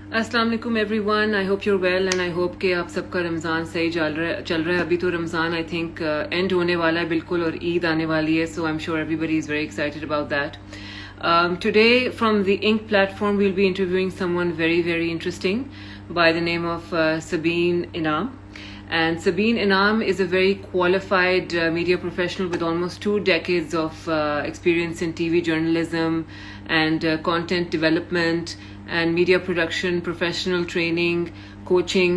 अस्सलाम वालेकुम everyone, I hope you're well and I hope कि आप सबका रमज़ान सही चल रहा है। अभी तो रमज़ान आई थिंक एंड होने वाला है बिल्कुल, और ईद आने वाली है, so I am sure everybody is very excited about that. Today from the Ink platform we'll be interviewing someone very interesting by the name of Sabeen Inam. And Sabeen Inam is a very qualified media professional with almost 2 decades of experience in TV journalism and content development and media production, professional training, coaching.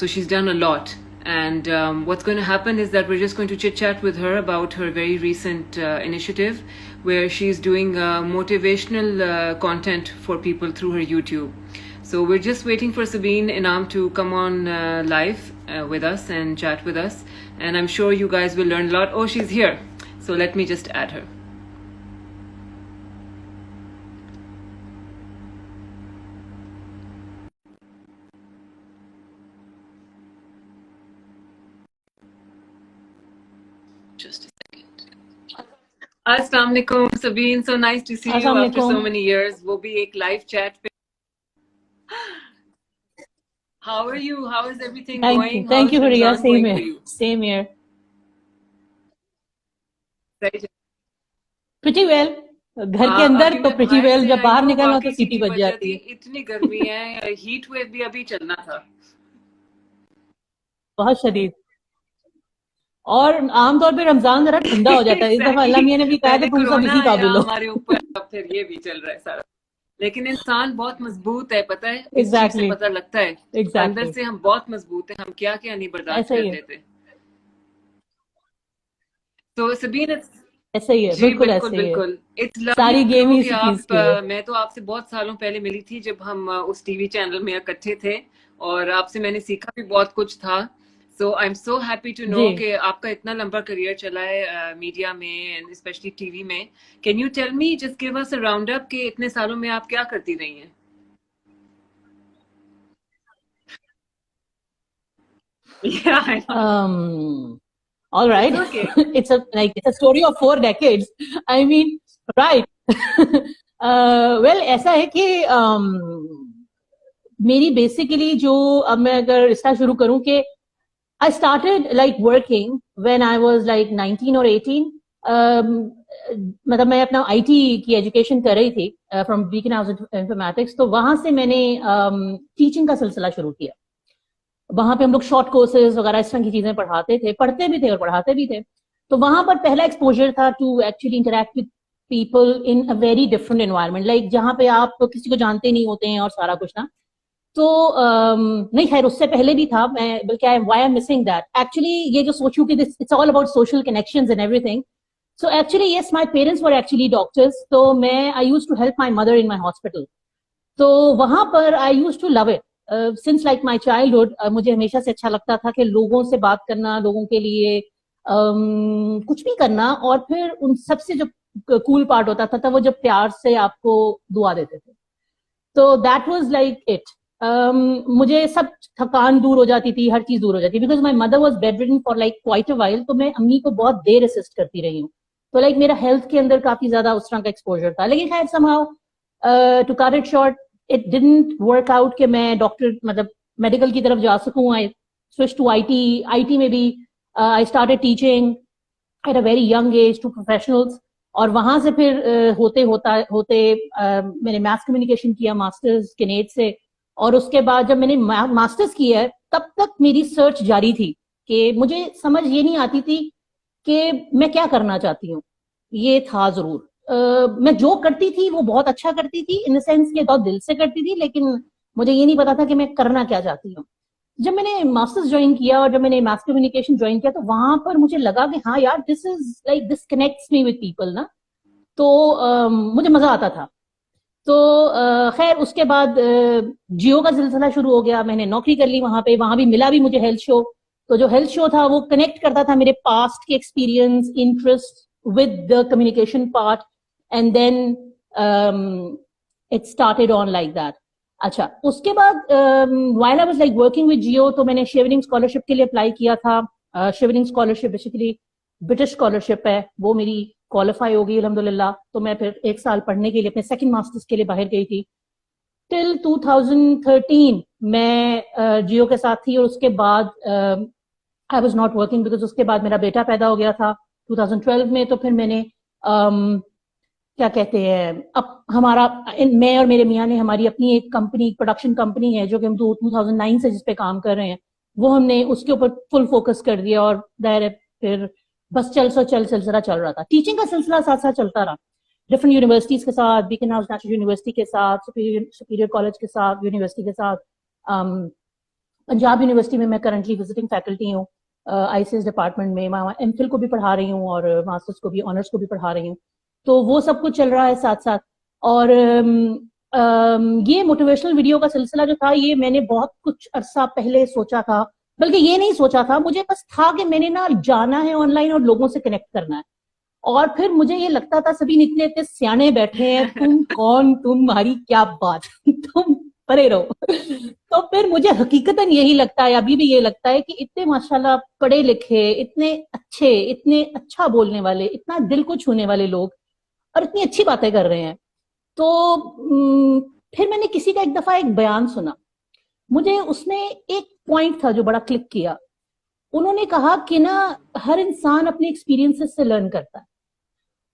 So she's done a lot. And what's going to happen is that we're just going to chit chat with her about her very recent initiative where she's doing motivational content for people through her YouTube. So we're just waiting for Sabeen Inam to come on live with us and chat with us. And I'm sure you guys will learn a lot. Oh, she's here. So let me just add her. Just a second. Assalamu alaikum, Sabeen. So nice to see you after so many years. वो भी एक live chat पे. How are you? How is everything going? Thank you, Huriya. Same here. Same here. Pretty well. घर के अंदर तो pretty well, जब बाहर निकलना तो सीटी बज जाती है. इतनी गर्मी है, हीट वेव भी अभी चलना था. बहुत शदीद. और आमतौर पे रमजान जरा ठंडा हो जाता है. इस दफा अल्लाह मियां ने भी कहा कि तुम सब इसी काबिल हो. हमारे ऊपर फिर ये भी चल रहा है सारा. लेकिन इंसान बहुत मजबूत है, पता है. Exactly. पता लगता है. Exactly. अंदर से हम बहुत मजबूत है. हम क्या क्या नहीं बर्दाश्त कर लेते. तो सबीन ऐसा ही है. बिल्कुल ऐसे ही है. सारी गेम ही मैं तो आपसे बहुत सालों पहले मिली थी जब हम उस टीवी चैनल में इकट्ठे थे, और आपसे मैंने सीखा भी बहुत कुछ था. So I am so happy to know कि आपका इतना लंबा करियर चला है मीडिया में एंड स्पेशली टीवी में. Can you tell me, just give us a round up कि इतने सालों में आप क्या करती रही हैं? Yeah, I know. All right. Okay. It's a story of 4 decades. I mean, right. Well, ऐसा है कि मेरी बेसिकली जो, अब मैं अगर इसका शुरू करूं कि I started like working when I was like 19 or 18. मतलब मैं अपना IT की एजुकेशन कर रही थी from Beacon House Informatics. तो वहां से मैंने टीचिंग का सिलसिला शुरू किया. वहां पे हम लोग शॉर्ट कोर्सेज वगैरह इस तरह की चीजें पढ़ाते थे, पढ़ते भी थे और पढ़ाते भी थे. तो वहां पर पहला एक्सपोजर था to actually interact with people in a very different environment, like जहां पे आप किसी को जानते नहीं होते हैं और सारा कुछ ना. तो नहीं, खैर उससे पहले भी था. मैं बल्कि why I am missing that actually, ये जो सोचूं कि this it's all about social connections and everything. So actually yes, my parents were actually doctors. तो मैं I used to help my mother in my hospital. तो वहां पर I used to love it since like my childhood. मुझे हमेशा से अच्छा लगता था कि लोगों से बात करना, लोगों के लिए कुछ भी करना. और फिर उन सबसे जो कूल पार्ट होता था वो जब प्यार से आपको दुआ देते थे. तो दैट वाज लाइक इट. मुझे सब थकान दूर हो जाती थी, हर चीज दूर हो जाती थी, because my mother was bed ridden for like quite a while. तो मैं अम्मी को बहुत देर असिस्ट करती रही हूँ. तो लाइक मेरा हेल्थ के अंदर काफी ज्यादा उस तरह का एक्सपोजर था. लेकिन खैर somehow to cut it short, it didn't work out कि मैं डॉक्टर मतलब मेडिकल की तरफ जा सकूं. आई स्विच टू आईटी में भी I started teaching at a very young age to professionals. और वहां से फिर होते मैंने मास कम्युनिकेशन किया मास्टर्स केनेट से. और उसके बाद जब मैंने मास्टर्स किया है तब तक मेरी सर्च जारी थी कि मुझे समझ ये नहीं आती थी कि मैं क्या करना चाहती हूँ. ये था जरूर मैं जो करती थी वो बहुत अच्छा करती थी, इन द सेंस कि बहुत दिल से करती थी, लेकिन मुझे ये नहीं पता था कि मैं करना क्या चाहती हूँ. जब मैंने मास्टर्स ज्वाइन किया और जब मैंने मास कम्युनिकेशन ज्वाइन किया तो वहां पर मुझे लगा कि हाँ यार, this is like this connects me with people ना. तो मुझे मजा आता था. तो खैर उसके बाद जियो का सिलसिला शुरू हो गया. मैंने नौकरी कर ली वहां पे. वहां भी मिला भी मुझे हेल्थ शो. तो जो हेल्थ शो था वो कनेक्ट करता था मेरे पास्ट के experience, interest with the communication part. And then it started on like that. अच्छा, उसके बाद while I was like working with Jio तो मैंने शेवरिंग स्कॉलरशिप के लिए अप्लाई किया था. Chevening scholarship basically British scholarship है, वो मेरी क्वालिफाई हो गई अल्हम्दुलिल्लाह. तो मैं फिर 1 साल पढ़ने के लिए अपने सेकंड मास्टर्स के लिए बाहर गई थी. टिल 2013 मैं जियो के साथ थी, और उसके बाद I was not working because उसके बाद मेरा बेटा पैदा हो गया था 2012 में। तो फिर मैंने क्या कहते हैं, अब हमारा मैं और मेरे मियाँ ने हमारी अपनी एक कंपनी, प्रोडक्शन कंपनी है जो कि हम 2009 से जिस पे काम कर रहे हैं, वो हमने उसके ऊपर फुल फोकस कर दिया, और फिर बस सिलसिला चल रहा था। टीचिंग का सिलसिला साथ साथ चलता रहा, डिफरेंट यूनिवर्सिटीज के साथ, बीकन हाउस नेशनल यूनिवर्सिटी के साथ, सुपीरियर कॉलेज के साथ, यूनिवर्सिटी के साथ। पंजाब यूनिवर्सिटी में मैं करंटली विजिटिंग फैकल्टी हूँ आईसीएस डिपार्टमेंट में, वहाँ एमफिल को भी पढ़ा रही हूँ और मास्टर्स को भी, ऑनर्स को भी पढ़ा रही हूँ। तो वो सब कुछ चल रहा है साथ साथ। और ये मोटिवेशनल वीडियो का सिलसिला जो था, ये मैंने बहुत कुछ अरसा पहले सोचा था, बल्कि ये नहीं सोचा था, मुझे बस था कि मैंने ना जाना है ऑनलाइन और लोगों से कनेक्ट करना है। और फिर मुझे ये लगता था सभी इतने इतने सियाने बैठे हैं, तुम कौन, तुम्हारी क्या बात तुम परे रहो। तो फिर मुझे हकीकतन यही लगता है, अभी भी ये लगता है कि इतने माशाल्लाह पढ़े लिखे, इतने अच्छे, इतने अच्छा बोलने वाले, इतना दिल को छूने वाले लोग और इतनी अच्छी बातें कर रहे हैं। तो फिर मैंने किसी का एक दफा एक बयान सुना, मुझे उसमें एक पॉइंट था जो बड़ा क्लिक किया। उन्होंने कहा कि ना हर इंसान अपने एक्सपीरियंसेस से लर्न करता है,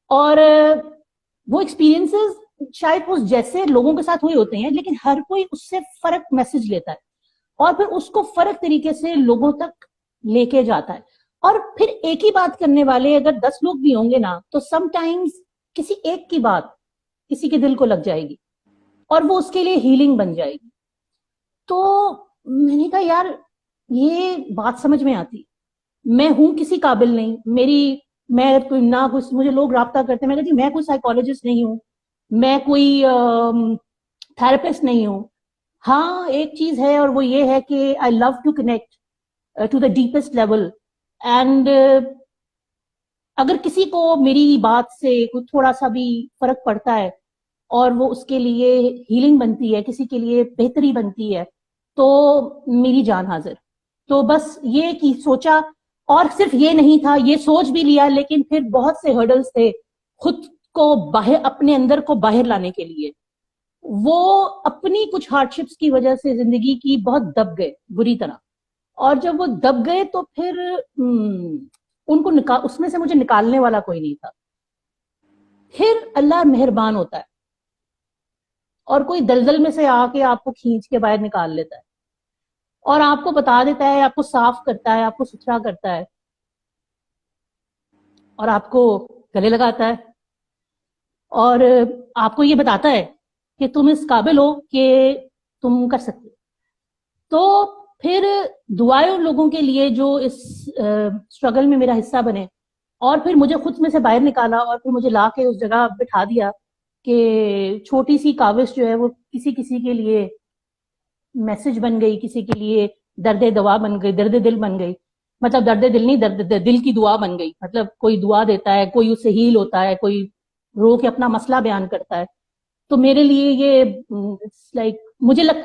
और वो एक्सपीरियंसेस शायद उस जैसे लोगों के साथ हुए होते हैं, लेकिन हर कोई उससे फर्क मैसेज लेता है और फिर उसको फर्क तरीके से लोगों तक लेके जाता है। और फिर एक ही बात करने वाले अगर 10 लोग भी होंगे ना, तो समटाइम्स किसी एक की बात किसी के दिल को लग जाएगी और वो उसके लिए हीलिंग बन जाएगी। तो मैंने कहा यार ये बात समझ में आती, मैं हूं किसी काबिल नहीं, मैं कोई ना कुछ, मुझे लोग राब्ता करते हैं, मैं कहती मैं कोई साइकोलॉजिस्ट नहीं हूं, मैं कोई थेरेपिस्ट नहीं हूं। हाँ एक चीज है, और वो ये है कि I love to connect to the deepest level, and अगर किसी को मेरी बात से कुछ थोड़ा सा भी फर्क पड़ता है और वो उसके लिए हीलिंग बनती है, किसी के लिए बेहतरी बनती है, तो मेरी जान हाजिर। तो बस ये कि सोचा, और सिर्फ ये नहीं था, ये सोच भी लिया, लेकिन फिर बहुत से हर्डल्स थे खुद को बाहर, अपने अंदर को बाहर लाने के लिए। वो अपनी कुछ हार्डशिप्स की वजह से जिंदगी की बहुत दब गए बुरी तरह, और जब वो दब गए तो फिर उनको उसमें से मुझे निकालने वाला कोई नहीं था। फिर अल्लाह मेहरबान होता है और कोई दलदल में से आके आपको खींच के बाहर निकाल लेता है और आपको बता देता है, आपको साफ करता है, आपको सुथरा करता है और आपको गले लगाता है और आपको ये बताता है कि तुम इस काबिल हो कि तुम कर सकते हो। तो फिर दुआएं उन लोगों के लिए जो इस स्ट्रगल में मेरा हिस्सा बने, और फिर मुझे खुद में से बाहर निकाला और फिर मुझे ला के उस जगह बिठा दिया कि छोटी सी काविश जो है वो किसी किसी के लिए मैसेज बन गई, किसी के लिए दर्द दवा बन गई, दर्द दिल बन गई। मतलब दर्द दिल नहीं, दर्द दिल की दुआ बन गई। मतलब कोई दुआ देता है, कोई उससे हील होता है, कोई रो के अपना मसला बयान करता है। तो मेरे लिए ये लाइक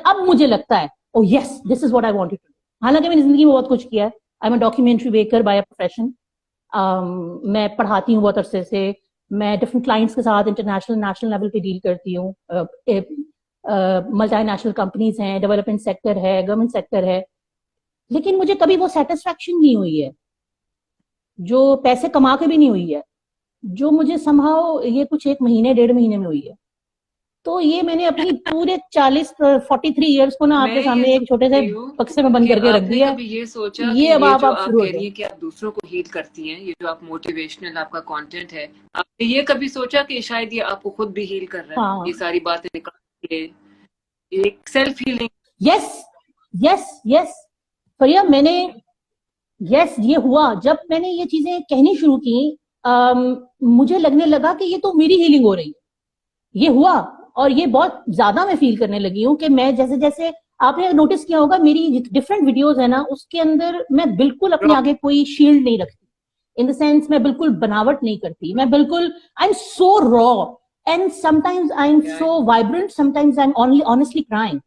अब मुझे लगता है oh yes this is what I wanted to do. हालांकि मैंने जिंदगी में बहुत कुछ किया है, I am a documentary maker by profession. मैं पढ़ाती हूँ बहुत अरसे से, मैं डिफरेंट क्लाइंट्स के साथ इंटरनेशनल नेशनल लेवल पे डील करती हूँ। मल्टीनेशनल कंपनीज हैं, डेवलपमेंट सेक्टर है, गवर्नमेंट सेक्टर है, लेकिन मुझे कभी वो सेटिस्फैक्शन नहीं हुई है जो पैसे कमा के भी नहीं हुई है, जो मुझे समहाउ ये कुछ 1 महीने 1.5 महीने में हुई है। तो ये मैंने अपनी पूरे 43 इयर्स को ना आपके सामने एक छोटे से बक्से में बंद करके रख दिया। कभी ये सोचा ये अब आप शुरू कह रही हैं कि आप दूसरों को हील करती हैं, ये जो आप मोटिवेशनल आपका कंटेंट है, आपने ये कभी सोचा कि शायद ये आपको खुद भी हील कर रहा है? हाँ। ये सारी बातें निकाल के एक self healing. Yes yes yes Fariya, मैंने ये हुआ जब मैंने ये चीजें कहनी शुरू की। मुझे लगने लगा कि ये तो मेरी हीलिंग हो रही है। ये हुआ और ये बहुत ज्यादा मैं फील करने लगी हूँ कि मैं जैसे जैसे आपने नोटिस किया होगा मेरी डिफरेंट वीडियोस है ना, उसके अंदर मैं बिल्कुल अपने आगे कोई शील्ड नहीं रखती, इन द सेंस मैं बिल्कुल बनावट नहीं करती, मैं बिल्कुल आई am so raw and sometimes I am so vibrant, sometimes I am only honestly crying,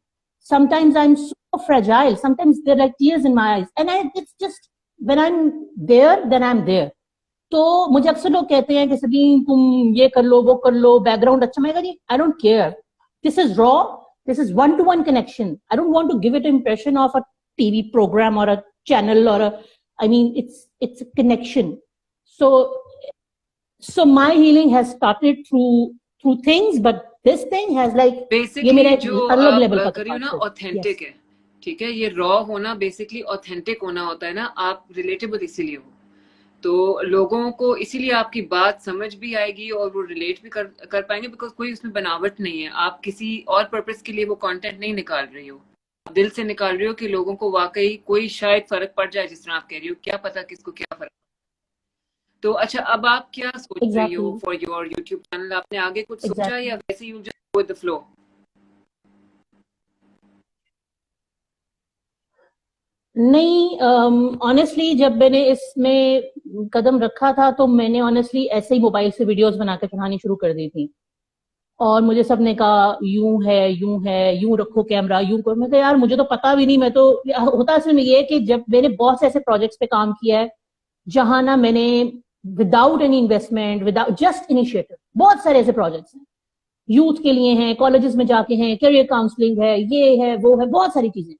sometimes I'm so fragile, sometimes there are like tears in my eyes, and it's just when I'm there then I'm there. तो मुझे अक्सर लोग कहते हैं कि सभी तुम ये कर लो वो कर लो, बैकग्राउंड अच्छा, मैं कहती I don't care, this is raw This is one-to-one connection. I don't want to give it an impression of a TV program or a channel or I mean, it's a connection. So my healing has started through things, but this thing has like basically जो अलग level आप का कर रही हो ना authentic Yes. है, ठीक है, ये रॉ होना बेसिकली ऑथेंटिक होना होता है ना, आप रिलेटेबल इसीलिए हो, तो लोगों को इसीलिए आपकी बात समझ भी आएगी और वो रिलेट भी कर पाएंगे, बिकॉज कोई उसमें बनावट नहीं है, आप किसी और पर्पस के लिए वो कंटेंट नहीं निकाल रही हो, आप दिल से निकाल रही हो कि लोगों को वाकई कोई शायद फर्क पड़ जाए, जिस तरह आप कह रही हो, क्या पता किसको क्या फर्क। तो अच्छा, अब आप क्या सोच रही हो फॉर योर यूट्यूब चैनल? आपने आगे कुछ सोचा या वैसे you just go with the flow? नहीं, ऑनेस्टली जब मैंने इसमें कदम रखा था तो मैंने ऑनेस्टली ऐसे ही मोबाइल से वीडियोस बनाकर चढ़ानी शुरू कर दी थी, और मुझे सबने कहा यूं है यूं रखो कैमरा, यूं करो। मैं कहा यार मुझे तो पता भी नहीं, मैं तो होता असल में ये है कि जब मैंने बहुत से ऐसे प्रोजेक्ट्स पे काम किया है जहां ना मैंने without any investment, without just initiative, बहुत सारे ऐसे प्रोजेक्ट्स हैं, यूथ के लिए हैं, कॉलेजेस में जाके हैं, करियर काउंसलिंग है, ये है वो है, बहुत सारी चीजें।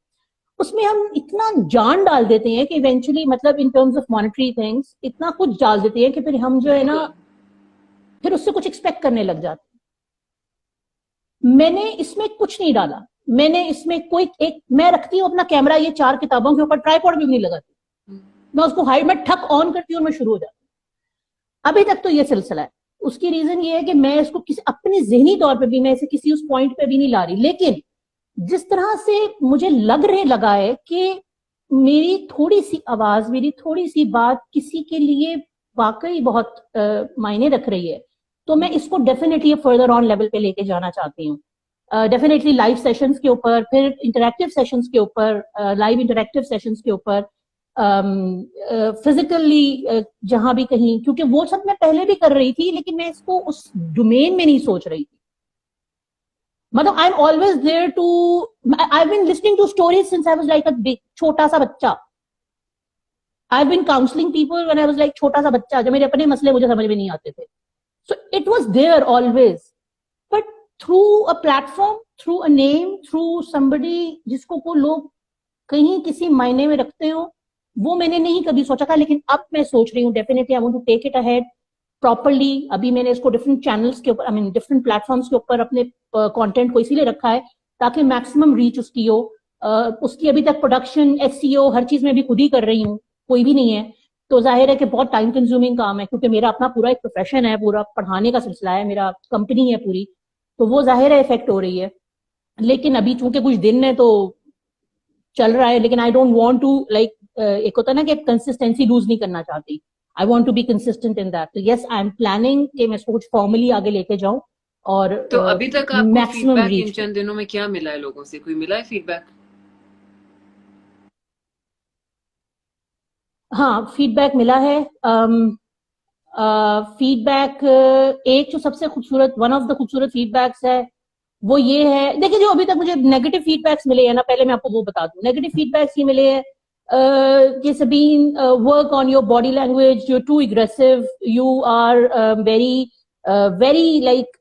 उसमें हम इतना जान डाल देते हैं कि इवेंचुअली मतलब in terms of monetary things इतना कुछ डाल देते हैं कि फिर हम जो है ना फिर उससे कुछ एक्सपेक्ट करने लग जाते हैं। मैंने इसमें कुछ नहीं डाला, मैंने इसमें मैं रखती हूँ अपना कैमरा ये 4 किताबों के ऊपर, ट्राइपॉड भी नहीं लगाती, मैं उसको हाइड में ठक ऑन करती हूँ और मैं शुरू हो जाती हूँ। अभी तक तो ये सिलसिला है। उसकी रीजन ये है कि मैं इसको किसी अपने जहनी तौर पे भी मैं इसे किसी उस पॉइंट पे भी नहीं ला रही, लेकिन जिस तरह से मुझे लगा है कि मेरी थोड़ी सी आवाज, मेरी थोड़ी सी बात किसी के लिए वाकई बहुत मायने रख रही है, तो मैं इसको डेफिनेटली फर्दर ऑन लेवल पे लेके जाना चाहती हूँ। डेफिनेटली लाइव सेशंस के ऊपर, फिर इंटरैक्टिव सेशंस के ऊपर, लाइव इंटरैक्टिव सेशंस के ऊपर, फिजिकली जहां भी कहीं, क्योंकि वो सब मैं पहले भी कर रही थी लेकिन मैं इसको उस डोमेन में नहीं सोच रही थी। मतलब I am always there to, I have been listening to stories since I was like a छोटा सा बच्चा। I have been counselling people when I was like छोटा सा बच्चा, जब मेरे अपने मसले मुझे समझ में नहीं आते थे। So it was there always, but through a platform, through a name, through somebody जिसको को लोग कहीं किसी मायने में रखते हो, वो मैंने नहीं कभी सोचा था। लेकिन अब मैं सोच रही हूँ definitely I want to take it ahead properly. अभी मैंने इसको डिफरेंट चैनल्स के ऊपर, आई मीन डिफरेंट प्लेटफॉर्म्स के ऊपर अपने कंटेंट को इसीलिए रखा है ताकि मैक्सिमम रीच उसकी हो। उसकी अभी तक प्रोडक्शन, एसईओ, हर चीज में भी खुद ही कर रही हूँ, कोई भी नहीं है। तो जाहिर है कि बहुत टाइम कंज्यूमिंग काम है, क्योंकि मेरा अपना पूरा एक प्रोफेशन है, पूरा पढ़ाने का सिलसिला है, मेरा कंपनी है पूरी, तो वो जाहिर है इफेक्ट हो रही है। लेकिन अभी चूंकि कुछ दिन है तो चल रहा है, लेकिन I don't want to like, एक होता है ना कि कंसिस्टेंसी लूज नहीं करना चाहती, I want to be consistent in that. तो यस, आई एम प्लानिंग कि मैं इसको कुछ फॉर्मली आगे लेके जाऊं। और तो अभी तक आपको फीडबैक इन चंद दिनों में क्या मिला है लोगों से? कोई मिला है फीडबैक? हाँ, फीडबैक मिला है। फीडबैक एक जो सबसे खूबसूरत, वन ऑफ द खूबसूरत फीडबैक्स है वो ये है, देखिए जो अभी तक मुझे नेगेटिव फीडबैक्स मिले हैं ना, पहले मैं आपको वो बता दूं। नेगेटिव फीडबैक्स ये मिले हैं कि Sabeen, work on your body language, you are too aggressive, you are very like,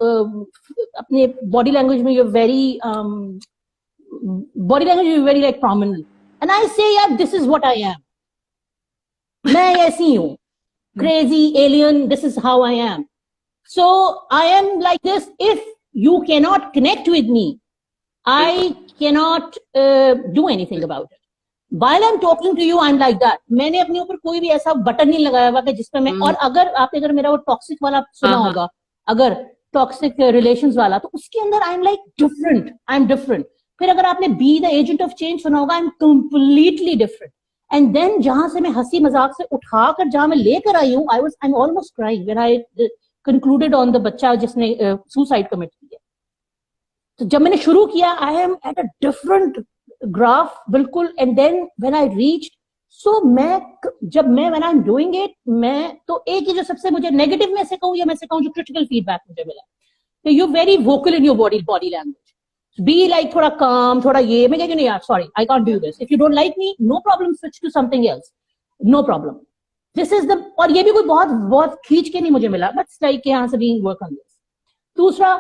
अपने बॉडी लैंग्वेज में you are very, body language you very like prominent. And I say यार this is what I am, मैं ऐसी हूँ, crazy alien, this is how I am. So I am like this. If you cannot connect with me, I cannot do anything about it. While I'm talking to you, I'm like that. मैंने अपने ऊपर कोई भी ऐसा button नहीं लगाया हुआ कि जिसमें मैं, और अगर मेरा वो टॉक्सिक वाला सुना होगा, अगर टॉक्सिक रिलेशंस वाला, तो उसके अंदर I am like different, I am different. फिर अगर आपने be the agent of change सुना होगा, I am completely different. And then जहां से मैं हंसी मजाक से उठाकर जहां मैं लेकर आई हूँ, I am almost crying when I concluded on the बच्चा जिसने सुसाइड कमिट किया। तो जब मैंने शुरू किया, I am at a different graph बिल्कुल। And then when I reach, so when I am doing it, मैं तो एक ही जो सबसे मुझे नेगेटिव में से कहूँ या मैं से कहूँ जो क्रिटिकल फीडबैक मुझे मिला, तो you very vocal in your body language, be like थोड़ा calm, थोड़ा ये। मैं कहती नहीं यार, sorry, I can't do this. If you don't like me, no problem, switch to something else, no problem. This is the, और ये भी कोई बहुत खींच के नहीं मुझे मिला, but like यहाँ से भी work on this. दूसरा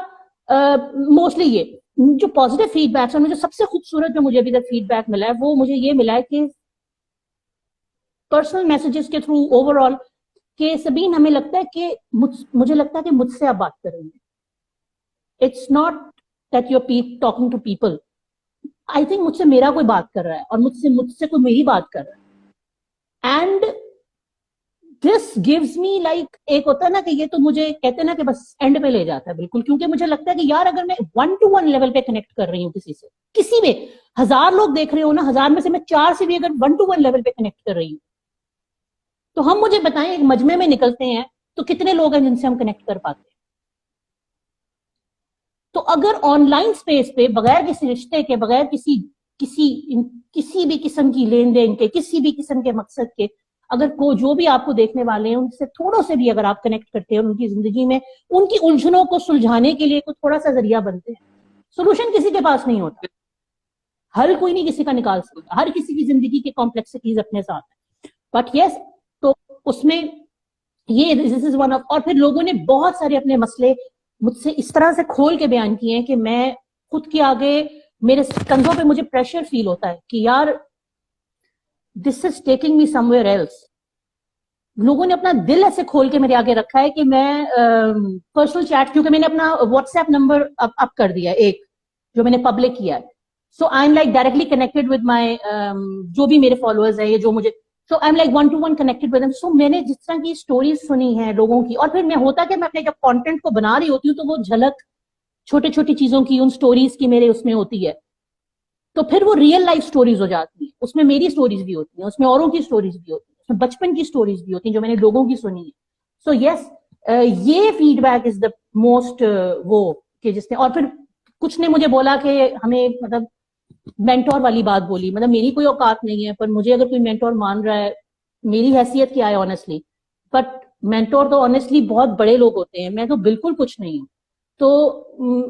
मोस्टली ये जो पॉजिटिव फीडबैक और मुझे सबसे खूबसूरत जो मुझे अभी तक फीडबैक मिला है वो मुझे ये मिला है कि पर्सनल मैसेजेस के थ्रू ओवरऑल कि सबीन हमें लगता है कि मुझे लगता है कि मुझसे आप बात कर रही हैं, it's not that you are talking to people, I think मुझसे मेरा कोई बात कर रहा है और मुझसे मुझसे कोई मेरी बात कर रहा है। And this gives me like, एक होता है ना कि ये तो मुझे कहते हैं ना कि बस एंड पे ले जाता है बिल्कुल, क्योंकि मुझे लगता है कि यार अगर मैं 1-to-1 लेवल पे कनेक्ट कर रही हूँ किसी से, किसी में 1000 लोग देख रहे हो ना, 1000 में से मैं 4 से भी अगर 1-to-1 लेवल पे कनेक्ट कर रही हूँ, तो हम मुझे बताएं एक मजमे में निकलते हैं तो कितने लोग हैं जिनसे हम कनेक्ट कर पाते हैं। तो अगर ऑनलाइन स्पेस पे बगैर किसी रिश्ते के, बगैर किसी किसी किसी भी किस्म की लेन देन के, किसी भी किस्म के मकसद के, अगर को जो भी आपको देखने वाले हैं उनसे थोड़ों से भी अगर आप कनेक्ट करते हैं, उनकी जिंदगी में उनकी उलझनों को सुलझाने के लिए कुछ थोड़ा सा जरिया बनते हैं। सोल्यूशन किसी के पास नहीं होता, हल कोई नहीं किसी का निकाल सकता, हर किसी की जिंदगी के कॉम्प्लेक्सिटीज अपने साथ है, बट यस, तो उसमें ये दिस इज वन ऑफ। और फिर लोगों ने बहुत सारे अपने मसले मुझसे इस तरह से खोल के बयान किए हैं कि मैं खुद के आगे, मेरे कंधों पे मुझे प्रेशर फील होता है कि यार this is taking me somewhere else. लोगों ने अपना दिल ऐसे खोल के मेरे आगे रखा है कि मैं पर्सनल चैट, क्योंकि मैंने अपना व्हाट्सएप नंबर अप कर दिया है, एक जो मैंने पब्लिक किया है, so I am like directly connected with my जो भी मेरे फॉलोअर्स है, ये जो मुझे, so I am like 1-to-1 connected with them. So मैंने जिस तरह की स्टोरीज सुनी है लोगों की, और फिर मैं होता कि मैं अपने जब कंटेंट को बना रही होती हूँ तो वो झलक छोटे छोटी चीजों की, उन स्टोरीज की मेरे उसमें होती है, तो फिर वो रियल लाइफ स्टोरीज हो जाती है, उसमें मेरी स्टोरीज भी होती हैं, उसमें औरों की स्टोरीज भी होती है, उसमें बचपन की स्टोरीज भी होती हैं जो मैंने लोगों की सुनी है। सो यस, ये फीडबैक इज द मोस्ट वो कि जिसने, और फिर कुछ ने मुझे बोला कि हमें मतलब मेंटोर वाली बात बोली, मतलब मेरी कोई औकात नहीं है, पर मुझे अगर कोई मेंटोर मान रहा है, मेरी हैसियत क्या है ऑनेस्टली, बट मेंटोर तो ऑनेस्टली बहुत बड़े लोग होते हैं, मैं तो बिल्कुल कुछ नहीं हूँ। तो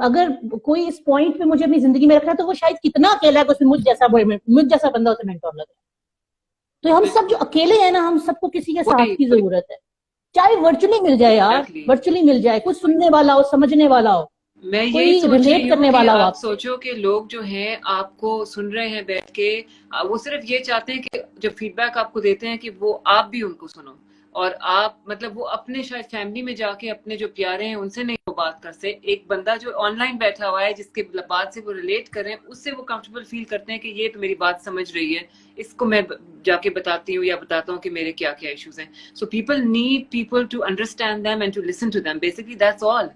अगर कोई इस पॉइंट पे मुझे अपनी जिंदगी में रखा है तो वो शायद कितना अकेला है कि मुझ जैसा बंदा उसे मेंटोर लगे। तो हम सब जो अकेले हैं ना, हम सबको किसी के साथ की जरूरत है, चाहे वर्चुअली मिल जाए यार, वर्चुअली मिल जाए, कोई सुनने वाला हो, समझने वाला हो, मैं कोई रिलेट करने वाला हो। आप सोचो कि लोग जो हैं आपको सुन रहे हैं बैठ के, वो सिर्फ ये चाहते हैं कि जब फीडबैक आपको देते हैं कि वो आप भी उनको सुनो, और आप मतलब वो अपने शायद फैमिली में जाके अपने जो प्यारे हैं उनसे नहीं वो बात कर से, एक बंदा जो ऑनलाइन बैठा हुआ है जिसके बात से वो रिलेट कर रहे हैं उससे वो कंफर्टेबल फील करते हैं कि ये तो मेरी बात समझ रही है, इसको मैं जाके बताती हूँ या बताता हूँ कि मेरे क्या क्या इश्यूज हैं। So people need people to understand them and to listen to them, basically that's all.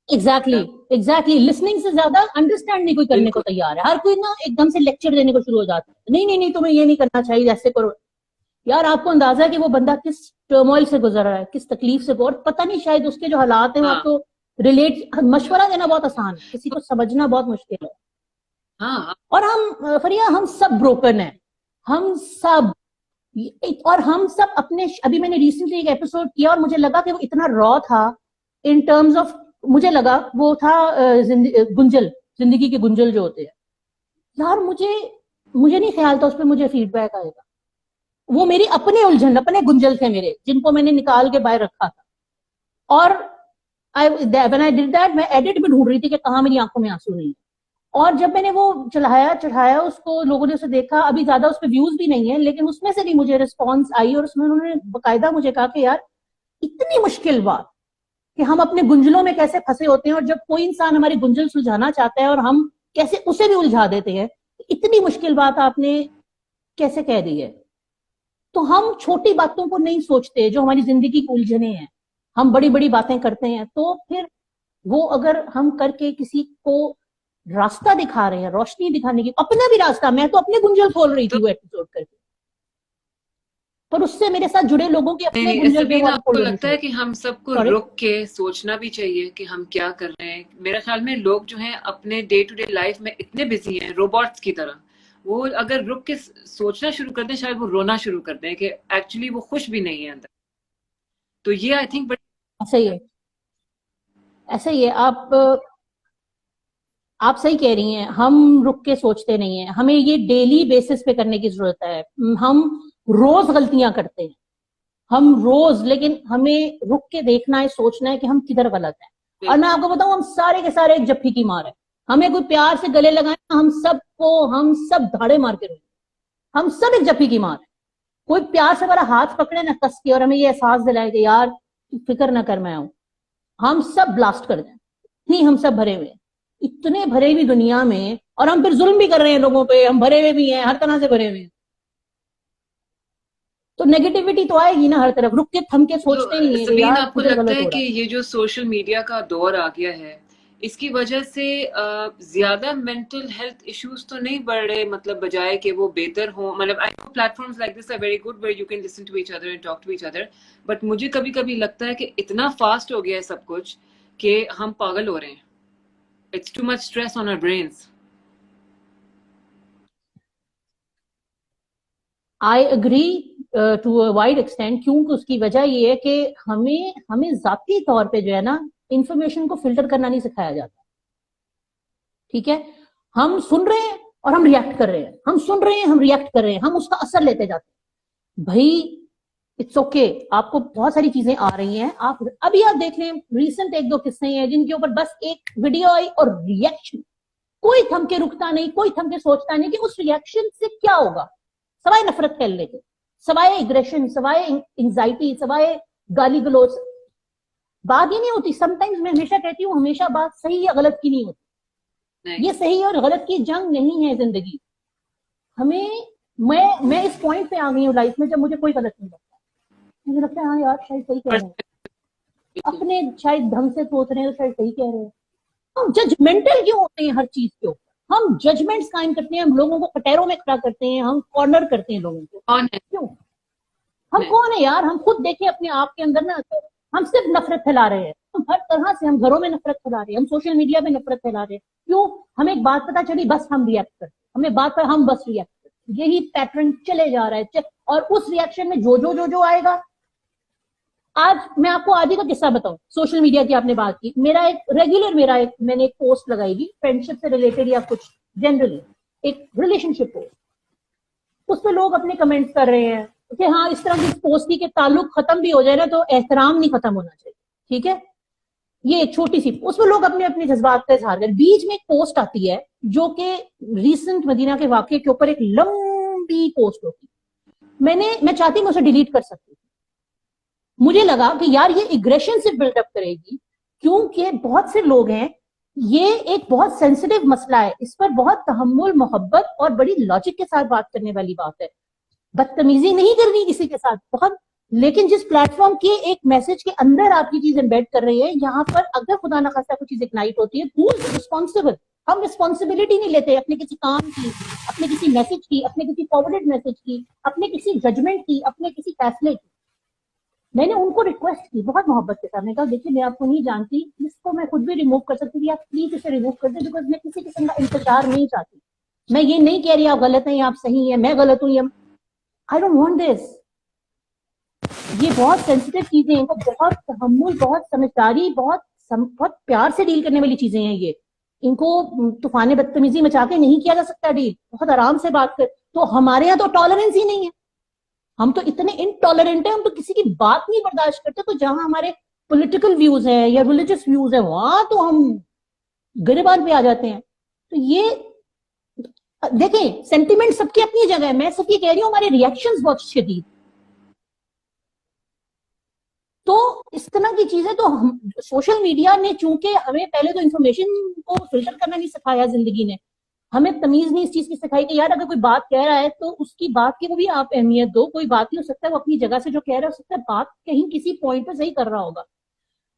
Exactly listening से ज्यादा अंडरस्टैंड कोई करने को तैयार है। हर कोई ना एकदम से लेक्चर देने को शुरू हो जाता है, नहीं नहीं नहीं तुम्हें ये नहीं करना चाहिए, ऐसे करो। यार आपको अंदाजा है कि वो बंदा किस टर्मोइल से गुजर रहा है, किस तकलीफ से, और पता नहीं शायद उसके जो हालात हैं वो आपको रिलेट, मशवरा देना बहुत आसान है, किसी को समझना बहुत मुश्किल है। हाँ। और हम फरिया, हम सब ब्रोकन है, हम सब, और हम सब अपने, अभी मैंने रिसेंटली एक एपिसोड किया और मुझे लगा कि वो इतना रॉ था इन टर्म्स ऑफ, मुझे लगा वो था गुंजल, जिंदगी के गुंजल जो होते हैं यार, मुझे नहीं ख्याल था उस पर मुझे फीडबैक आएगा। वो मेरी अपने उलझन, अपने गुंजल थे मेरे, जिनको मैंने निकाल के बाहर रखा था। और व्हेन आई डिड दैट, मैं एडिट में ढूंढ रही थी कि कहाँ मेरी आंखों में आंसू नहीं। और जब मैंने वो चढ़ाया उसको, लोगों ने उसे देखा, अभी ज्यादा उस पर व्यूज भी नहीं है, लेकिन उसमें से भी मुझे रिस्पॉन्स आई, और उसमें उन्होंने बकायदा मुझे कहा कि यार इतनी मुश्किल बात कि हम अपने गुंजलों में कैसे फंसे होते हैं, और जब कोई इंसान हमारी गुंजल सुलझाना चाहता है और हम कैसे उसे भी उलझा देते हैं, इतनी मुश्किल बात आपने कैसे कह दी है। तो हम छोटी बातों को नहीं सोचते जो हमारी जिंदगी की उलझने हैं, हम बड़ी बड़ी बातें करते हैं। तो फिर वो अगर हम करके किसी को रास्ता दिखा रहे हैं, रोशनी दिखाने की, अपना भी रास्ता, मैं तो अपने गुंजल खोल रही थी वो एपिसोड करके, पर उससे मेरे साथ जुड़े लोगों के अपने गुंजल पे आपको लगता है कि हम सबको रुक के सोचना भी चाहिए कि हम क्या कर रहे हैं। मेरे ख्याल में लोग जो हैं अपने डे टू डे लाइफ में इतने बिजी हैं रोबोट्स की तरह, वो अगर रुक के सोचना शुरू कर दें शायद वो रोना शुरू कर दें कि एक्चुअली वो खुश भी नहीं है अंदर। तो ये आई थिंक ऐसा ही है, ऐसा ही है। आप सही कह रही हैं, हम रुक के सोचते नहीं है, हमें ये डेली बेसिस पे करने की जरूरत है। हम रोज गलतियां करते हैं, हम रोज, लेकिन हमें रुक के देखना है, सोचना है कि हम किधर गलत हैं। और मैं आपको बताऊं, हम सारे के सारे एक जप्फी की मार है। हमें कोई प्यार से गले लगाए, हम सब धाड़े मार के रोए। हम सब एक जप्फी की मार है। कोई प्यार से हमारा हाथ पकड़े ना कस के, और हमें ये एहसास दिलाए कि यार फिक्र ना कर, मैं हूं, हम सब ब्लास्ट कर दें। नहीं, हम सब भरे हुए हैं, इतने भरे हुई दुनिया में, और हम फिर जुल्म भी कर रहे हैं लोगों पे। हम भरे हुए भी हैं, हर तरह से भरे हुए हैं, तो नेगेटिविटी तो आएगी ना हर तरफ। रुक के थम के सोचते नहीं है कि सबीन, यार आपको किधर लगता गलत है हो कि रहा है। ये जो सोशल मीडिया का दौर आ गया है, इसकी वजह से ज्यादा मेंटल हेल्थ इश्यूज तो नहीं बढ़ रहे, मतलब बजाय कि वो बेहतर हो? मतलब I know platforms like this are very good where you can listen to each other and talk to each other, but मुझे कभी कभी लगता है कि इतना फास्ट हो गया है सब कुछ कि हम पागल हो रहे हैं. It's too much stress on our brains. I agree to a wide extent. क्योंकि उसकी वजह ये है कि हमें हमें जाती तौर पे जो है ना, इंफॉर्मेशन को फिल्टर करना नहीं सिखाया जाता। ठीक है, हम सुन रहे हैं और हम रिएक्ट कर रहे हैं, हम सुन रहे हैं, हम रिएक्ट कर रहे हैं, हम उसका असर लेते जाते हैं। भाई इट्स ओके, आपको बहुत सारी चीजें आ रही हैं, आप अभी आप देख लें, रिसेंट एक दो किस्से हैं जिनके ऊपर बस एक वीडियो आई और रिएक्शन, कोई थम के रुकता नहीं, कोई थम के सोचता नहीं कि उस रिएक्शन से क्या होगा, सवाए नफरत फैलने के, सवाए एग्रेशन, सवाए एंजाइटी, सवाए गाली गलौज। बात ही नहीं होती। समटाइम्स मैं हमेशा कहती हूँ, हमेशा बात सही या गलत की नहीं होती। ये सही और गलत की जंग नहीं है जिंदगी। हमें मैं इस पॉइंट पे आ गई हूँ लाइफ में जब मुझे कोई गलत नहीं लगता। मुझे लगता है हाँ यार शायद सही कह रहे हैं, अपने शायद ढंग से सोच रहे हैं तो शायद सही कह रहे हैं। हम जजमेंटल क्यों होते हैं हर चीज के ऊपर? हम जजमेंट्स कायम करते हैं, हम लोगों को कटहरों में खड़ा करते हैं, हम कॉर्नर करते हैं लोगों को। कौन है? क्यों? हम कौन है यार? हम खुद देखें अपने आप के अंदर ना, तो हम सिर्फ नफरत फैला रहे हैं। हम हर तरह से, हम घरों में नफरत फैला रहे हैं, हम सोशल मीडिया पे नफरत फैला रहे हैं। क्यों? हमें एक बात पता चली, बस हम रिएक्ट करते, हमें बात पर हम बस रिएक्ट करते। यही पैटर्न चले जा रहा है, और उस रिएक्शन में जो आएगा। आज मैं आपको आज ही का किस्सा बताऊं, सोशल मीडिया की आपने बात की। मैंने एक पोस्ट लगाई थी फ्रेंडशिप से रिलेटेड या कुछ जनरली एक रिलेशनशिप पोस्ट। उस पर लोग अपने कमेंट्स कर रहे हैं कि हाँ, इस तरह की पोस्ट के ताल्लुक खत्म भी हो जाए ना तो एहतराम नहीं खत्म होना चाहिए। ठीक है, ये एक छोटी सी, उसमें लोग अपने अपने जज्बात का इजहार कर। बीच में एक पोस्ट आती है जो कि रीसेंट मदीना के वाकये के ऊपर एक लंबी पोस्ट होती। मैं चाहती मैं उसे डिलीट कर सकती। मुझे लगा कि यार ये एग्रेशन से बिल्डअप करेगी, क्योंकि बहुत से लोग हैं, ये एक बहुत सेंसिटिव मसला है, इस पर बहुत तहम्मुल, मोहब्बत और बड़ी लॉजिक के साथ बात करने वाली बात है। बदतमीजी नहीं करनी किसी के साथ बहुत। लेकिन जिस प्लेटफॉर्म के एक मैसेज के अंदर आपकी चीज एम्बेड कर रही है, यहाँ पर अगर खुदा न खास्ता कुछ चीज इग्नाइट होती है, हु इज रिस्पॉन्सिबल? हम रिस्पॉन्सिबिलिटी नहीं लेते अपने किसी काम की, अपने किसी मैसेज की, अपने किसी फॉरवर्डेड मैसेज की, अपने किसी जजमेंट की, अपने किसी फैसले की। मैंने उनको रिक्वेस्ट की बहुत मोहब्बत के साथ, मैंने कहा देखिए मैं आपको नहीं जानती, इसको मैं खुद भी रिमूव कर सकती थी, आप प्लीज इसे रिमूव कर दे, बिकॉज मैं किसी किस्म का इंतजार नहीं चाहती। मैं ये नहीं कह रही आप गलत हैं या आप सही हैं, मैं गलत हूं या, आई डोंट वांट दिस। ये बहुत सेंसिटिव चीजें हैं, इनको बहुत तहम्मुल, बहुत समझदारी, बहुत प्यार से डील करने वाली चीजें हैं ये। इनको तूफान बदतमीजी मचा के नहीं किया जा सकता डील, बहुत आराम से बात कर। तो हमारे यहाँ तो टॉलरेंस ही नहीं है, हम तो इतने इनटॉलरेंट हैं, हम तो किसी की बात नहीं बर्दाश्त करते। तो जहां हमारे पॉलिटिकल व्यूज हैं या रिलीजियस व्यूज हैं, वहां तो हम गिरबान पे आ जाते हैं। तो ये देखें, सेंटिमेंट सबकी अपनी जगह है, मैं सबकी कह रही हूँ हमारे रिएक्शंस बहुत शदीद। तो इस तरह की चीजें तो हम, सोशल मीडिया ने चूंकि हमें पहले तो इंफॉर्मेशन को फिल्टर करना नहीं सिखाया, जिंदगी ने हमें तमीज नहीं इस चीज की सिखाई कि यार अगर कोई बात कह रहा है तो उसकी बात की को भी आप अहमियत दो। कोई बात ही हो सकता है वो अपनी जगह से जो कह रहा है, हो सकता है बात कहीं किसी पॉइंट पे सही कर रहा होगा।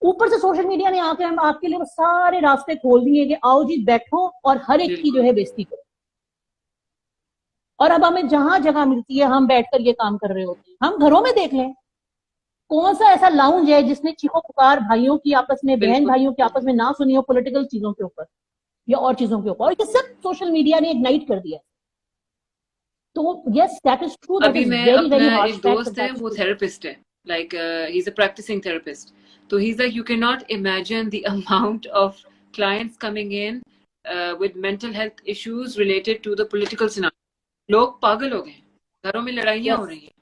ऊपर से सोशल मीडिया ने आके हम आपके लिए वो सारे रास्ते खोल दिए कि आओ जी बैठो और हर एक की जो है बेइज्जती करो। और अब हमें जहां जगह मिलती है हम बैठकर ये काम कर रहे होते हैं। हम घरों में देख लें, कौन सा ऐसा लाउंज है जिसने चीखो पुकार भाइयों की आपस में, बहन भाइयों की आपस में ना सुनी हो पॉलिटिकल चीजों के ऊपर या और चीजों के ऊपर, और ये सब सोशल मीडिया ने इग्नाइट कर दिया। तो yes that is true, that अभी इज मैं वेरी वेरी अपना हार्श एक फैक्ट, दोस्त है, वो थेरेपिस्ट है, like he is a practicing therapist. तो he is like, you can not imagine the amount of clients coming in with mental health issues related to the political scenario. लोग पागल हो गए, घरों में लड़ाइयां हो रही हैं.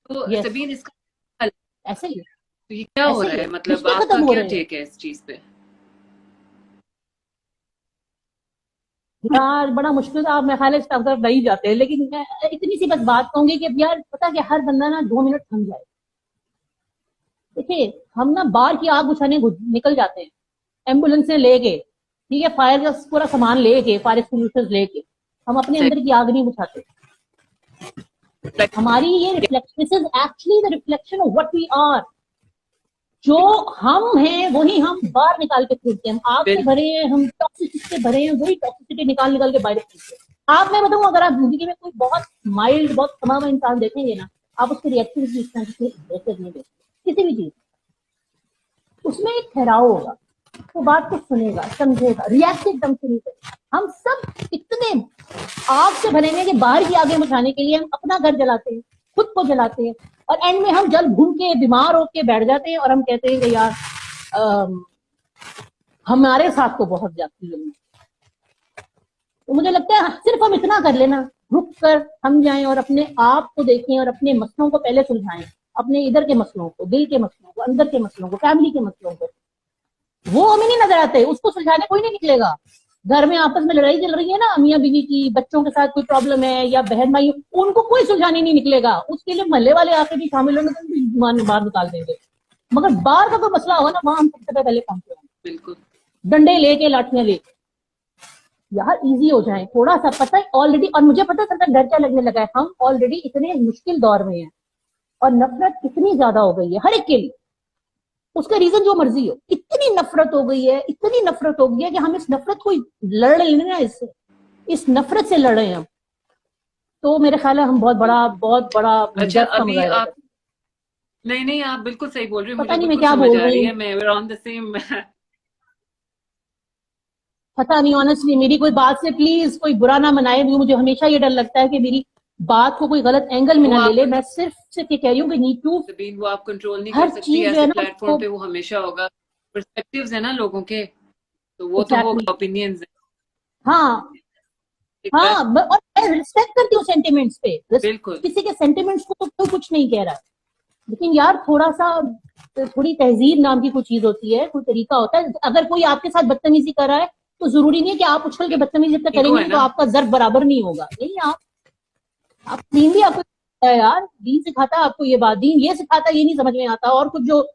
तो सबीन, इसका ऐसे ही तो ये क्या हो ऐसे रहा ही है, है, मतलब रिश्ते आपका खत्म हो क्या रहे हैं टेक है इस चीज पे? यार। बड़ा मुश्किल था, आप मेरे ख्याल है इसका अवसर नहीं जाते हैं, लेकिन मैं इतनी सी बस बात कहूंगी कि यार पता क्या, हर बंदा ना 2 मिनट थम जाए। देखिए, हम ना बाहर की आग बुझाने निकल जाते हैं एम्बुलेंस से लेके, ठीक है, फायर का पूरा सामान लेके, फायर एक्सटिंग्विशर्स लेके, हम अपने सही। अंदर की आग नहीं बुझाते। Like, हमारी ये reflection, this is actually the reflection of what we are. जो हम हैं वही हम बाहर निकाल के फेंकते हैं। हम आग से बिल्कुल। भरे हैं, हम टॉक्सिसिटी से भरे हैं, वही टॉक्सिसिटी निकाल निकाल के बाहर फेंकते हैं। आप, मैं बताऊं, अगर आप जिंदगी में कोई बहुत माइल्ड, बहुत समा हुआ इंसान देखेंगे ना, आप उसके रिएक्शन की नहीं देखेंगे किसी भी चीज, उसमें एक ठहराव होगा, तो बात को सुनेगा, समझेगा, रिएक्ट एकदम से नहीं करेगा। हम सब इतने आग से भरे हैं कि बाहर की आगे बुझाने के लिए हम अपना घर जलाते हैं, खुद को जलाते हैं, और एंड में हम जल भून के बीमार होके बैठ जाते हैं और हम कहते हैं कि यार हमारे साथ तो बहुत जाती है। तो मुझे लगता है सिर्फ हम इतना कर लेना, रुक कर हम जाएं और अपने आप को देखें और अपने मसलों को पहले सुलझाएं, अपने इधर के मसलों को, दिल के मसलों को, अंदर के मसलों को, फैमिली के मसलों को। वो हमें नहीं नजर आते, उसको सुलझाने कोई नहीं निकलेगा। घर में आपस में लड़ाई चल रही है ना, मियाँ बीवी की, बच्चों के साथ कोई प्रॉब्लम है या बहन भाई, उनको कोई सुलझाने नहीं निकलेगा। उसके लिए मोहल्ले वाले आके भी शामिल होंगे तो भी बाहर निकाल देंगे। मगर बाहर का कोई मसला होगा ना, वहां हम सबसे पहले पहुंचे, बिल्कुल। डंडे लेके, लाठियां लेके। यार इजी हो जाए थोड़ा सा, पता है ऑलरेडी, और मुझे पता चलता डर क्या लगने लगा है, हम ऑलरेडी इतने मुश्किल दौर में हैं और नफरत इतनी ज्यादा हो गई है हर एक के लिए, उसका रीजन जो मर्जी हो, इतनी नफरत हो गई है, इतनी नफरत हो गई है कि हम इस नफरत को लड़ लेना ना, इससे, इस नफरत से लड़ रहे हैं हम। तो मेरे ख्याल है हम बहुत बड़ा अच्छा, दर्द का अभी मुजाहिरा आप, करते नहीं नहीं, आप बिल्कुल सही बोल रहे हो, हैं। मुझे पता नहीं मैं बिल्कुल क्या समझ बोल आ रही रही हूँ, है, मैं ऑन द सेम। पता नहीं ऑनेस्टली, मेरी कोई बात से प्लीज कोई बुरा ना मनाए। मुझे हमेशा ये डर लगता है कि मेरी बात को कोई गलत एंगल में वो ना ले आप ले। मैं सिर्फ ये कह रही हूँ कि नीड टू, तबीन, वो आप कंट्रोल नहीं कर हर सकती, चीज जो ऐसे है ना प्लेटफॉर्म उसको, पे वो हमेशा होगा। पर्सपेक्टिव्स है ना लोगों के, तो वो तो एग्जैक्टली, होगा, ओपिनियंस है। हाँ एक बार, हाँ। और मैं रिस्पेक्ट करती हूँ सेंटिमेंट्स पे, बिल्कुल। किसी के सेंटिमेंट्स को तो कोई कुछ नहीं कह रहा, लेकिन यार थोड़ा सा, थोड़ी तहजीब नाम की कोई चीज होती है, कोई तरीका होता है। अगर कोई आपके साथ बदतमीजी कर रहा है तो जरूरी नहीं है कि आप उछल के बदतमीजी जब तक ईगो करेंगे है तो ना। आपका जर्ब बराबर नहीं होगा। यही आप दीन भी आपको सिखाता है यार, दीन सिखाता है आपको ये बात, दीन ये सिखाता है, ये नहीं समझ में आता, और कुछ जो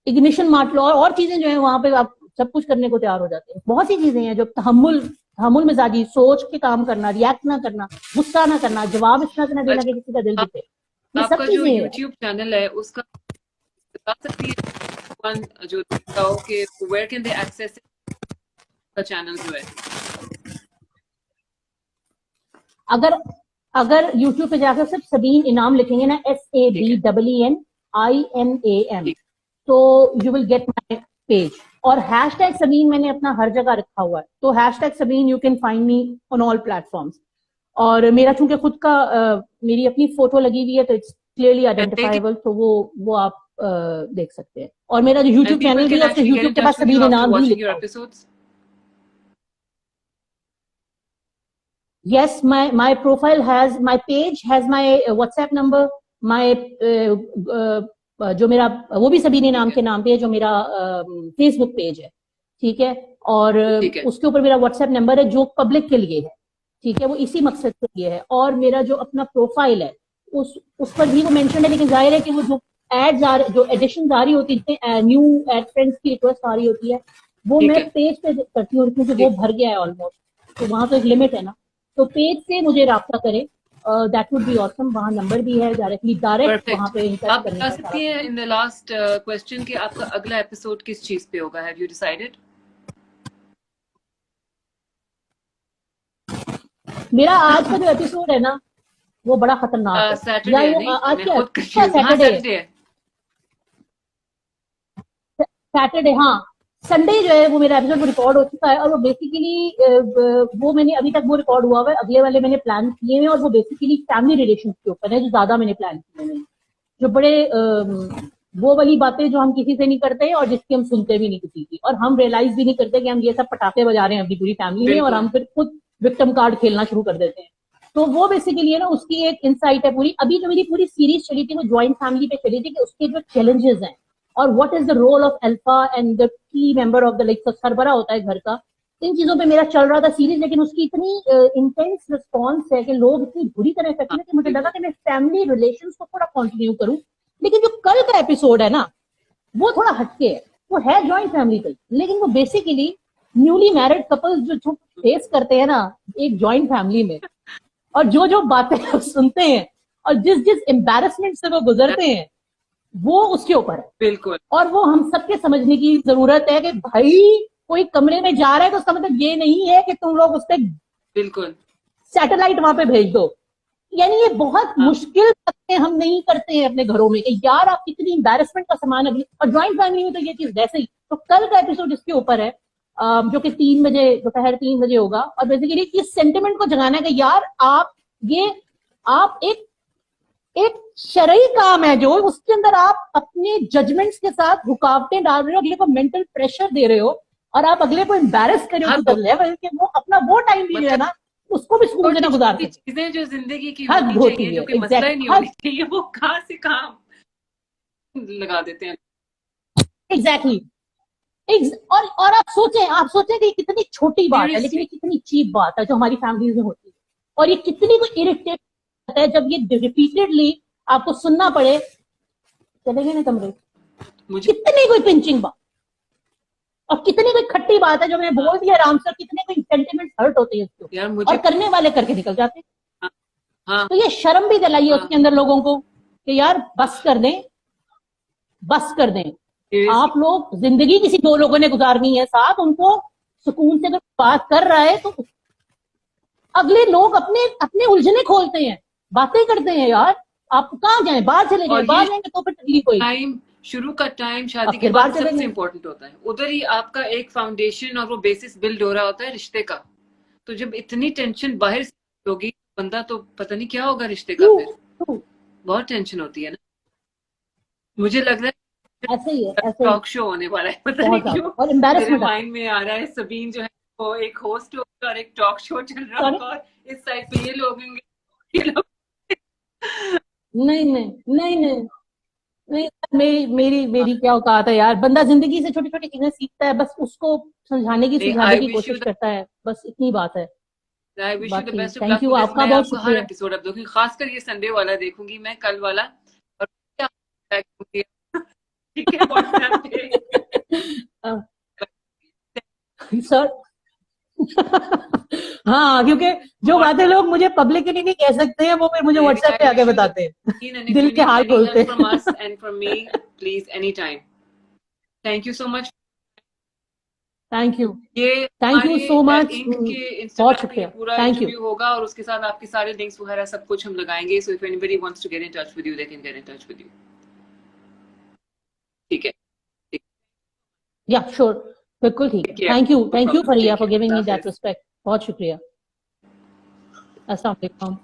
इग्निशन मार लो और चीजें जो है वहां पे आप सब कुछ करने को तैयार हो जाते हैं। बहुत सी चीजें हैं जो तहमुल, तहमुल मिजाजी, सोच के काम करना, रिएक्ट ना करना, गुस्सा ना करना, जवाब इस तरह से ना देना कि अच्छा, किसी का दिल आप, जीते, ये सब आपका जो चीजें हैं। यूट्यूब चैनल है उसका बता सकती है, वन जो बताओ कि वेयर कैन दे एक्सेस का चैनल जो है? अगर अगर यूट्यूब पे जाकर सिर्फ सबीन इनाम लिखेंगे ना, ठीक है, SABEENINAM, ठीक। तो you will get my page. और हैशटैग सबीन मैंने अपना हर जगह रखा हुआ है, तो hashtag Sabeen you can find me on all platforms. और मेरा चूंकि खुद का मेरी अपनी फोटो लगी हुई है तो it's clearly and they identifiable, तो वो आप देख सकते हैं। और मेरा जो and यूट्यूब people चैनल भी can है उसके actually get यूट्यूब in के touch pass with you Sabeen after इनाम भी watching लिखा your हुआ है। episodes? Yes, my profile has, my page has my WhatsApp number, my जो मेरा, वो भी सबीने ठीक नाम है, के नाम पे है, जो मेरा फेसबुक पेज है, ठीक है। और ठीक है। उसके ऊपर मेरा व्हाट्सएप नंबर है जो पब्लिक के लिए है, ठीक है, वो इसी मकसद के लिए है। और मेरा जो अपना प्रोफाइल है उस पर भी वो मेंशन है, लेकिन जाहिर है कि वो जो एड्स आ रहे, जो एडिशन आ रही होती है, न्यू एड फ्रेंड्स की रिक्वेस्ट आ रही होती है, वो ठीक मैं है, पेज पे करती हूँ, क्योंकि वो ठीक। भर गया है ऑलमोस्ट, तो वहां तो एक लिमिट है ना। तो पेज से मुझे राब्ता करें, दैट वुड बी ऑसम। वहां नंबर भी है, डायरेक्ट वहां परफेक्ट। पे इंटरेक्ट आप करने बता का सारा सकती हैं तरीका इन द लास्ट क्वेश्चन कि आपका अगला एपिसोड किस चीज पे होगा? Have you decided? है। मेरा आज का जो एपिसोड है ना, वो बड़ा खतरनाक है। या सैटरडे है वो नहीं, आज मैं क्या, खुद अच्छा कंफ्यूज। हाँ, सैटरडे है, सैटरडे है। सैटरडे हाँ। संडे जो है वो मेरा एपिसोड रिकॉर्ड हो चुका है, और वो बेसिकली वो मैंने अभी तक वो रिकॉर्ड हुआ है, अगले वाले मैंने प्लान किए हैं, और वो बेसिकली फैमिली रिलेशन के ऊपर है, जो ज्यादा मैंने प्लान किए हैं, जो बड़े वो वाली बातें जो हम किसी से नहीं करते और जिसकी हम सुनते भी नहीं किसी की, और हम रियलाइज भी नहीं करते कि हम ये सब पटाखे बजा रहे हैं अपनी पूरी फैमिली में, और बिल्कुल। हम फिर खुद विक्टिम कार्ड खेलना शुरू कर देते हैं। तो वो बेसिकली है ना, उसकी एक इंसाइट है पूरी। अभी जो मेरी पूरी सीरीज चली थी वो ज्वाइंट फैमिली पे चली थी, कि उसके जो चैलेंजेस हैं और what is the role of alpha and the key member of the like सरबरा होता है घर का, इन चीजों पे मेरा चल रहा था सीरीज, लेकिन उसकी इतनी इंटेंस रिस्पॉन्स है कि लोग इतनी बुरी तरह इफेक्ट है कि मुझे लगा कि मैं फैमिली रिलेशंस को थोड़ा कंटिन्यू करूं। लेकिन जो कल का एपिसोड है ना, वो थोड़ा हटके है, वो है जॉइंट फैमिली पे, लेकिन वो बेसिकली न्यूली मैरिड कपल्स जो फेस करते हैं ना एक जॉइंट फैमिली में, और जो बातें सुनते हैं और जिस एम्बैरेसमेंट से वो गुजरते हैं, वो उसके ऊपर है। बिल्कुल। और वो हम सबके समझने की जरूरत है कि भाई कोई कमरे में जा रहा है तो उसका मतलब ये नहीं है कि तुम लोग उससे बिल्कुल सैटेलाइट वहां पे भेज दो। यानी ये बहुत मुश्किल बातें हम नहीं करते हैं अपने घरों में कि यार आप कितनी एम्बैरेसमेंट का सामान अभी, और ज्वाइंट फैमिली में तो ये चीज वैसे ही। तो कल का एपिसोड इसके ऊपर है, जो कि 3 बजे दोपहर 3 बजे होगा, और बेसिकली इस सेंटिमेंट को जगाना है कि यार आप एक शरई काम है जो उसके अंदर आप अपने जजमेंट्स के साथ रुकावटें डाल रहे हो, अगले को मेंटल प्रेशर दे रहे हो, और आप अगले को एम्बैरेस कर रहे हो टू द लेवल कि वो अपना वो टाइम भी है ना उसको भी सुकून से ना गुजार सके। चीजें जो जिंदगी की हद होनी होती चाहिए, है, जो कि मसला ही नहीं होनी चाहिए, वो कहाँ से कहाँ लगा देते हैं। एग्जैक्टली। और आप सोचें कि ये कितनी छोटी बात है, लेकिन ये कितनी चीप बात है जो हमारी फैमिलीज में होती है, और ये कितनी को इरिटेट करता है जब ये रिपीटेडली आपको सुनना पड़े। चले गए ना कमरे, कितनी कोई पिंचिंग बात और कितनी कोई खट्टी बात है जो मैंने बोल दिया आराम से, कितने कोई सेंटिमेंट हर्ट होते हैं उसको, और करने वाले करके निकल जाते हैं। हाँ। तो ये शर्म भी दिलाइए उसके अंदर लोगों को कि यार बस कर दें, बस कर दें। आप लोग जिंदगी किसी दो लोगों ने गुजारनी है साथ, उनको सुकून से अगर बात कर रहा है तो अगले लोग अपने अपने उलझने खोलते हैं, बातें करते हैं। यार आप कहाँ जाएं, बाहर चले जाएं, बाहर जाएंगे तो फिर तकलीफ होगी। टाइम शुरू का टाइम शादी के बाद सबसे इम्पोर्टेंट होता है, उधर ही आपका एक फाउंडेशन और वो बेसिस बिल्ड हो रहा होता है रिश्ते का। तो जब इतनी टेंशन बाहर से होगी बंदा, तो पता नहीं क्या होगा रिश्ते का, फिर बहुत टेंशन होती है ना। मुझे लग रहा है ऐसे ही है, ऐसे टॉक शो होने वाला है, पता नहीं क्यों और एम्बैरेसमेंट मेरे माइंड में आ रहा है सबीन जो है वो एक होस्ट होगा और एक टॉक शो चल रहा होगा, और इस साइड पे ये लोग होंगे, ये लोग नहीं, मेरी क्या औकात है यार। बंदा जिंदगी से छोटी छोटी चीजें सीखता है, बस उसको समझाने की कोशिश करता है, बस इतनी बात है। I wish you the best of thank luck you, with this। आपका मैं बहुत आपको हर शुक्रिया। एपिसोड अब देखूंगी, खासकर ये संडे वाला देखूंगी मैं, कल वाला, और ठीक है व्हाट्सएप पे सर हाँ, क्योंकि जो बातें लोग मुझे पब्लिकली नहीं कह सकते हैं वो फिर मुझे व्हाट्सएप पे आके बताते हैं, दिल के हाल खोलते हैं। from us and from me, please anytime। Thank you so much। Thank you so much, बहुत शुक्रिया, पूरा इंटरव्यू होगा और उसके साथ आपके सारे लिंक्स वगैरह सब कुछ हम लगाएंगे। So if anybody wants to get in touch with you, they can get in touch with you. ठीक है, या श्योर, बिल्कुल ठीक है। Thank you Faria for giving me that respect, बहुत शुक्रिया। अस्सलाम वालेकुम।